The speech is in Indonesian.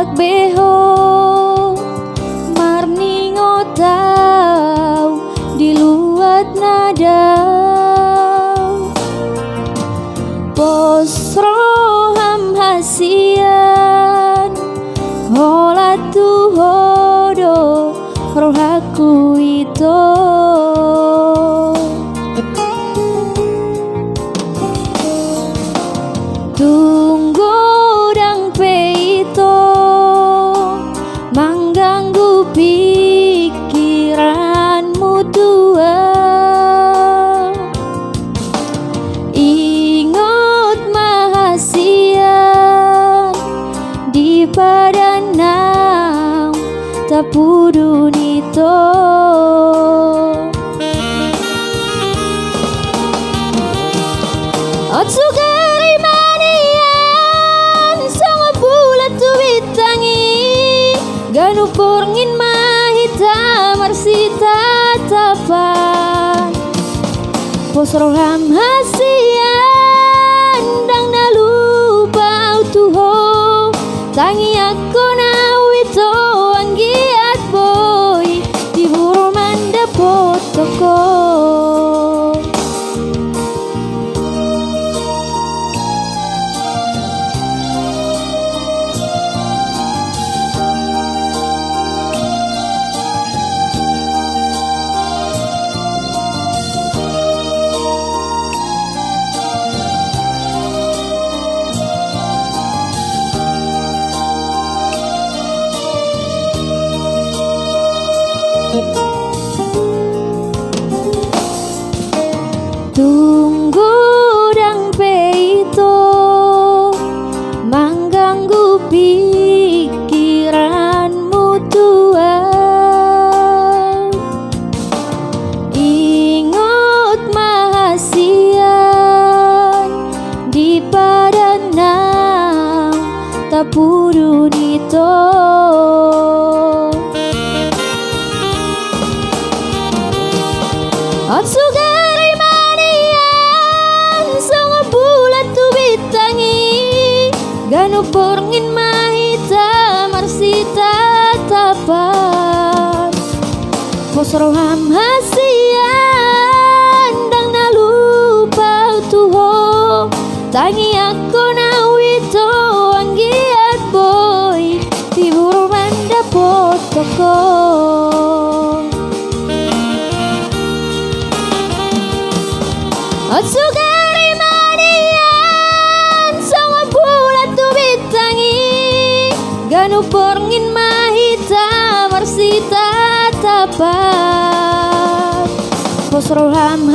tak beho marni ngotau diluat nada posroham hasian hola tu hodo rohaku itu tunggu dang peito mengganggu pikiranmu tua ingat mahasian di padanang tapudun itu otsugari manian sama bulat tu bitangi ganu porngin mahita marsita tapan posroham hasian dang nalupa utuho tangi aku nawito anggiat boy di buru manda potoko tunggu dang peito mengganggu pikiranmu tua ingat mahasian di padanang tapudun itu otsugari manian sama bulat tu bitangi ganu porngin mahita marsita tapan posroham hasian dang nalupa utuho tangi aku nawito anggiat boy tibur manda potoko otsugari manian sama bulat tu bitangi ganu porngin mahita marsita tapan posroham